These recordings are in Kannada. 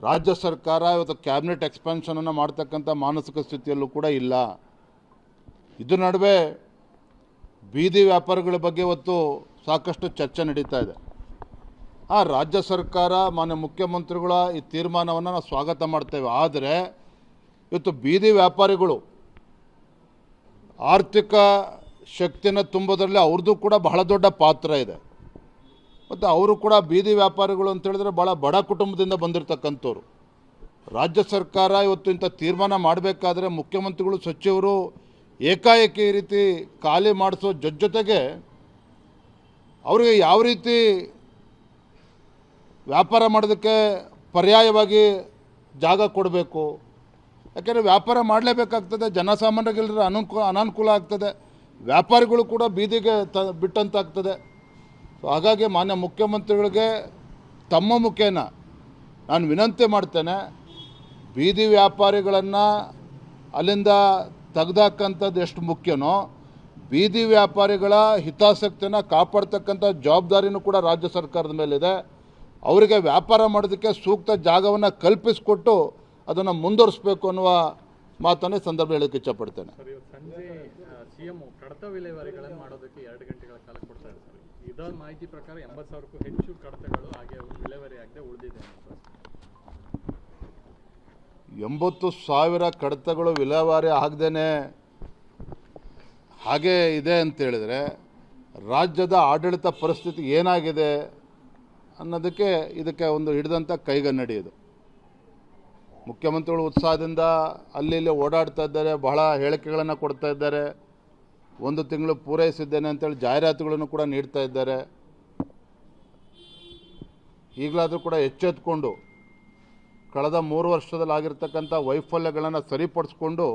ರಾಜ್ಯ ಸರ್ಕಾರ ಇವತ್ತು ಕ್ಯಾಬಿನೆಟ್ ಎಕ್ಸ್ಪಾನ್ಷನನ್ನು ಮಾಡ್ತಕ್ಕಂಥ ಮಾನಸಿಕ ಸ್ಥಿತಿಯಲ್ಲೂ ಕೂಡ ಇಲ್ಲ. ಇದರ ನಡುವೆ ಬೀದಿ ವ್ಯಾಪಾರಿಗಳ ಬಗ್ಗೆ ಇವತ್ತು ಸಾಕಷ್ಟು ಚರ್ಚೆ ನಡೀತಾ ಇದೆ. ರಾಜ್ಯ ಸರ್ಕಾರ ಮಾನ್ಯ ಮುಖ್ಯಮಂತ್ರಿಗಳ ಈ ತೀರ್ಮಾನವನ್ನು ನಾವು ಸ್ವಾಗತ ಮಾಡ್ತೇವೆ. ಆದರೆ ಇವತ್ತು ಬೀದಿ ವ್ಯಾಪಾರಿಗಳು ಆರ್ಥಿಕ ಶಕ್ತಿನ ತುಂಬೋದ್ರಲ್ಲಿ ಅವ್ರದ್ದು ಕೂಡ ಬಹಳ ದೊಡ್ಡ ಪಾತ್ರ ಇದೆ. ಮತ್ತು ಅವರು ಕೂಡ ಬೀದಿ ವ್ಯಾಪಾರಿಗಳು ಅಂತ ಹೇಳಿದ್ರೆ ಭಾಳ ಬಡ ಕುಟುಂಬದಿಂದ ಬಂದಿರತಕ್ಕಂಥವ್ರು. ರಾಜ್ಯ ಸರ್ಕಾರ ಇವತ್ತು ಇಂಥ ತೀರ್ಮಾನ ಮಾಡಬೇಕಾದ್ರೆ ಮುಖ್ಯಮಂತ್ರಿಗಳು ಸಚಿವರು ಏಕಾಏಕಿ ಈ ರೀತಿ ಖಾಲಿ ಮಾಡಿಸೋ ಜೊತೆಗೆ ಅವರಿಗೆ ಯಾವ ರೀತಿ ವ್ಯಾಪಾರ ಮಾಡೋದಕ್ಕೆ ಪರ್ಯಾಯವಾಗಿ ಜಾಗ ಕೊಡಬೇಕು. ಯಾಕೆಂದರೆ ವ್ಯಾಪಾರ ಮಾಡಲೇಬೇಕಾಗ್ತದೆ, ಜನಸಾಮಾನ್ಯರಿಗೆಲ್ಲರ ಅನಾನುಕೂಲ ಆಗ್ತದೆ, ವ್ಯಾಪಾರಿಗಳು ಕೂಡ ಬೀದಿಗೆ ಬಿಟ್ಟಂತಾಗ್ತದೆ. ಸೊ ಹಾಗಾಗಿ ಮಾನ್ಯ ಮುಖ್ಯಮಂತ್ರಿಗಳಿಗೆ ತಮ್ಮ ಮುಖೇನ ನಾನು ವಿನಂತಿ ಮಾಡ್ತೇನೆ, ಬೀದಿ ವ್ಯಾಪಾರಿಗಳನ್ನು ಅಲ್ಲಿಂದ ತೆಗೆದಾಕಂಥದ್ದು ಎಷ್ಟು ಮುಖ್ಯನೋ ಬೀದಿ ವ್ಯಾಪಾರಿಗಳ ಹಿತಾಸಕ್ತಿಯನ್ನು ಕಾಪಾಡ್ತಕ್ಕಂಥ ಜವಾಬ್ದಾರಿನೂ ಕೂಡ ರಾಜ್ಯ ಸರ್ಕಾರದ ಮೇಲಿದೆ. ಅವರಿಗೆ ವ್ಯಾಪಾರ ಮಾಡೋದಕ್ಕೆ ಸೂಕ್ತ ಜಾಗವನ್ನು ಕಲ್ಪಿಸಿಕೊಟ್ಟು ಅದನ್ನು ಮುಂದುವರಿಸಬೇಕು ಅನ್ನುವ ಮಾತನ್ನೇ ಸಂದರ್ಭ ಹೇಳೋಕ್ಕೆ ಇಚ್ಛಪಡ್ತೇನೆ. ಸಂಜೆ ಸಿಎಂ ಕಡತ ವಿಲೇವಾರಿಗಳನ್ನು ಮಾಡೋದಕ್ಕೆ 2 ಗಂಟೆಗಳ ಕಾಲ ಕೊಡ್ತಾ ಇದ್ದಾರೆ. ಇದರ ಮಾಹಿತಿ ಪ್ರಕಾರ 80,000ಕ್ಕೂ ಹೆಚ್ಚು ಕಡತಗಳು ಹಾಗೆ ವಿಲೇವಾರಿ ಆಗದೆ ಉಳಿದಿದೆ. 80,000 ಕಡತಗಳು ವಿಲೇವಾರಿ ಆಗದೇನೆ ಹಾಗೆ ಇದೆ ಅಂತೇಳಿದರೆ ರಾಜ್ಯದ ಆಡಳಿತ ಪರಿಸ್ಥಿತಿ ಏನಾಗಿದೆ ಅನ್ನೋದಕ್ಕೆ ಇದಕ್ಕೆ ಒಂದು ಹಿಡಿದಂಥ ಕೈಗನ್ನಡಿ ಇದು. ಮುಖ್ಯಮಂತ್ರಿಗಳು ಉತ್ಸಾಹದಿಂದ ಅಲ್ಲಿ ಇಲ್ಲಿ ಓಡಾಡ್ತಾ ಇದ್ದಾರೆ, ಬಹಳ ಹೇಳಿಕೆಗಳನ್ನು ಕೊಡ್ತಾ ಇದ್ದಾರೆ, 1 ತಿಂಗಳು ಪೂರೈಸಿದ್ದೇನೆ ಅಂತೇಳಿ ಜಾಹೀರಾತುಗಳನ್ನು ಕೂಡ ನೀಡ್ತಾ ಇದ್ದಾರೆ. ಈಗಲಾದರೂ ಕೂಡ ಎಚ್ಚೆತ್ತುಕೊಂಡು ಕಳೆದ 3 ವರ್ಷದಲ್ಲಿ ಆಗಿರ್ತಕ್ಕಂಥ ವೈಫಲ್ಯಗಳನ್ನು ಸರಿಪಡಿಸ್ಕೊಂಡು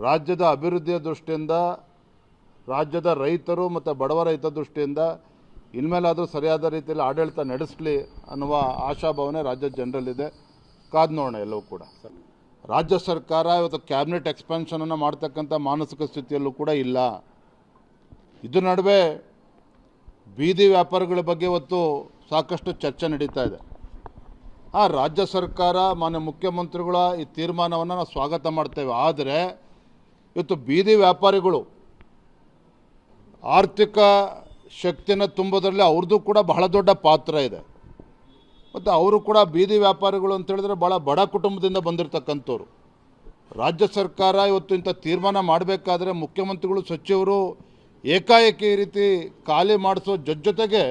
ರಾಜ್ಯದ ಅಭಿವೃದ್ಧಿಯ ದೃಷ್ಟಿಯಿಂದ, ರಾಜ್ಯದ ರೈತರು ಮತ್ತು ಬಡವರ ಹಿತದೃಷ್ಟಿಯಿಂದ ಇನ್ಮೇಲಾದರೂ ಸರಿಯಾದ ರೀತಿಯಲ್ಲಿ ಆಡಳಿತ ನಡೆಸಲಿ ಅನ್ನುವ ಆಶಾಭಾವನೆ ರಾಜ್ಯದ ಜನರಲ್ಲಿದೆ. ಕಾದು ನೋಡೋಣ ಎಲ್ಲವೂ ಕೂಡ. ರಾಜ್ಯ ಸರ್ಕಾರ ಇವತ್ತು ಕ್ಯಾಬಿನೆಟ್ ಎಕ್ಸ್ಪಾನ್ಷನನ್ನು ಮಾಡ್ತಕ್ಕಂಥ ಮಾನಸಿಕ ಸ್ಥಿತಿಯಲ್ಲೂ ಕೂಡ ಇಲ್ಲ. ಇದರ ನಡುವೆ ಬೀದಿ ವ್ಯಾಪಾರಿಗಳ ಬಗ್ಗೆ ಇವತ್ತು ಸಾಕಷ್ಟು ಚರ್ಚೆ ನಡೀತಾ ಇದೆ. ರಾಜ್ಯ ಸರ್ಕಾರ ಮಾನ್ಯ ಮುಖ್ಯಮಂತ್ರಿಗಳ ಈ ತೀರ್ಮಾನವನ್ನು ನಾವು ಸ್ವಾಗತ ಮಾಡ್ತೇವೆ. ಆದರೆ ಇವತ್ತು ಬೀದಿ ವ್ಯಾಪಾರಿಗಳು ಆರ್ಥಿಕ ಶಕ್ತಿನ ತುಂಬೋದ್ರಲ್ಲಿ ಅವ್ರದ್ದು ಕೂಡ ಬಹಳ ದೊಡ್ಡ ಪಾತ್ರ ಇದೆ. ಮತ್ತು ಅವರು ಕೂಡ ಬೀದಿ ವ್ಯಾಪಾರಿಗಳು ಅಂತ ಹೇಳಿದ್ರೆ ಭಾಳ ಬಡ ಕುಟುಂಬದಿಂದ ಬಂದಿರತಕ್ಕಂಥವ್ರು. ರಾಜ್ಯ ಸರ್ಕಾರ ಇವತ್ತು ಇಂಥ ತೀರ್ಮಾನ ಮಾಡಬೇಕಾದ್ರೆ ಮುಖ್ಯಮಂತ್ರಿಗಳು ಸಚಿವರು ಏಕಾಏಕಿ ಈ ರೀತಿ ಖಾಲಿ ಮಾಡಿಸೋ ಜೊತೆಗೆ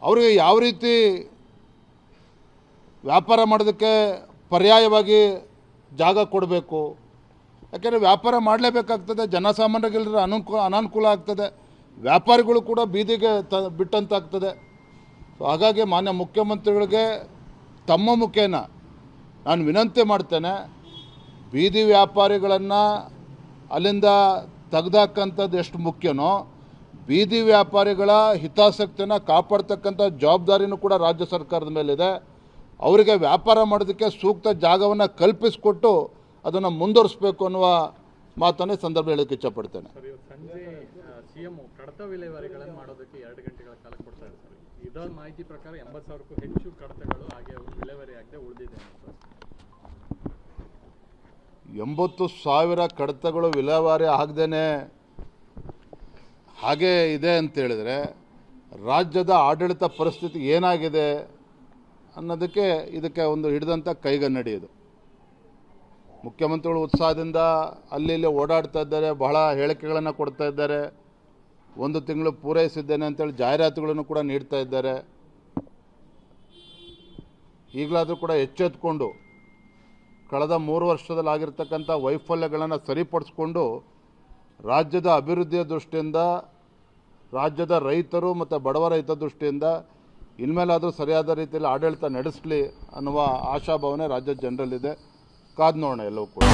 ಅವರಿಗೆ ಯಾವ ರೀತಿ ವ್ಯಾಪಾರ ಮಾಡೋದಕ್ಕೆ ಪರ್ಯಾಯವಾಗಿ ಜಾಗ ಕೊಡಬೇಕು. ಯಾಕೆಂದರೆ ವ್ಯಾಪಾರ ಮಾಡಲೇಬೇಕಾಗ್ತದೆ, ಜನಸಾಮಾನ್ಯರಿಗೆಲ್ಲರ ಅನಾನುಕೂಲ ಆಗ್ತದೆ, ವ್ಯಾಪಾರಿಗಳು ಕೂಡ ಬೀದಿಗೆ ಬಿಟ್ಟಂತಾಗ್ತದೆ. ಸೊ ಹಾಗಾಗಿ ಮಾನ್ಯ ಮುಖ್ಯಮಂತ್ರಿಗಳಿಗೆ ತಮ್ಮ ಮುಖೇನ ನಾನು ವಿನಂತಿ ಮಾಡ್ತೇನೆ, ಬೀದಿ ವ್ಯಾಪಾರಿಗಳನ್ನು ಅಲ್ಲಿಂದ ತೆಗೆದಾಕಂಥದ್ದು ಎಷ್ಟು ಮುಖ್ಯನೋ ಬೀದಿ ವ್ಯಾಪಾರಿಗಳ ಹಿತಾಸಕ್ತಿಯನ್ನು ಕಾಪಾಡ್ತಕ್ಕಂಥ ಜವಾಬ್ದಾರಿನೂ ಕೂಡ ರಾಜ್ಯ ಸರ್ಕಾರದ ಮೇಲಿದೆ. ಅವರಿಗೆ ವ್ಯಾಪಾರ ಮಾಡೋದಕ್ಕೆ ಸೂಕ್ತ ಜಾಗವನ್ನು ಕಲ್ಪಿಸಿಕೊಟ್ಟು ಅದನ್ನು ಮುಂದುವರಿಸಬೇಕು ಅನ್ನುವ ಮಾತನ್ನೇ ಸಂದರ್ಭ ಹೇಳೋಕ್ಕೆ ಇಚ್ಛಪಡ್ತೇನೆ. ಸಂಜೆ ಸಿಎಂ ಕಡತ ವಿಲೇವಾರಿಗಳನ್ನು ಮಾಡೋದಕ್ಕೆ 2 ಗಂಟೆಗಳ ಕಾಲ ಕೊಡ್ತಾ ಇದ್ದಾರೆ. ಇದರ ಮಾಹಿತಿ ಪ್ರಕಾರ 80,000ಕ್ಕೂ ಹೆಚ್ಚು ಕಡತಗಳು ಹಾಗೆ ವಿಲೇವಾರಿ ಆಗದೆ ಉಳಿದಿದೆ. 80,000 ಕಡತಗಳು ವಿಲೇವಾರಿ ಆಗದೇನೆ ಹಾಗೆ ಇದೆ ಅಂತೇಳಿದರೆ ರಾಜ್ಯದ ಆಡಳಿತ ಪರಿಸ್ಥಿತಿ ಏನಾಗಿದೆ ಅನ್ನೋದಕ್ಕೆ ಇದಕ್ಕೆ ಒಂದು ಹಿಡಿದಂಥ ಕೈಗನ್ನಡಿ ಇದು. ಮುಖ್ಯಮಂತ್ರಿಗಳು ಉತ್ಸಾಹದಿಂದ ಅಲ್ಲಿ ಇಲ್ಲಿ ಓಡಾಡ್ತಾ ಇದ್ದಾರೆ, ಬಹಳ ಹೇಳಿಕೆಗಳನ್ನು ಕೊಡ್ತಾ ಇದ್ದಾರೆ, 1 ತಿಂಗಳು ಪೂರೈಸಿದ್ದೇನೆ ಅಂತೇಳಿ ಜಾಹೀರಾತುಗಳನ್ನು ಕೂಡ ನೀಡ್ತಾ ಇದ್ದಾರೆ. ಈಗಲಾದರೂ ಕೂಡ ಎಚ್ಚೆತ್ತುಕೊಂಡು ಕಳೆದ 3 ವರ್ಷದಲ್ಲಿ ಆಗಿರ್ತಕ್ಕಂಥ ವೈಫಲ್ಯಗಳನ್ನು ಸರಿಪಡಿಸ್ಕೊಂಡು ರಾಜ್ಯದ ಅಭಿವೃದ್ಧಿಯ ದೃಷ್ಟಿಯಿಂದ, ರಾಜ್ಯದ ರೈತರು ಮತ್ತು ಬಡವರ ಹಿತದೃಷ್ಟಿಯಿಂದ ಇನ್ಮೇಲಾದರೂ ಸರಿಯಾದ ರೀತಿಯಲ್ಲಿ ಆಡಳಿತ ನಡೆಸಲಿ ಅನ್ನುವ ಆಶಾಭಾವನೆ ರಾಜ್ಯದ ಜನರಲ್ಲಿದೆ. ಕಾದು ನೋಡೋಣ ಎಲ್ಲವೂ ಕೂಡ.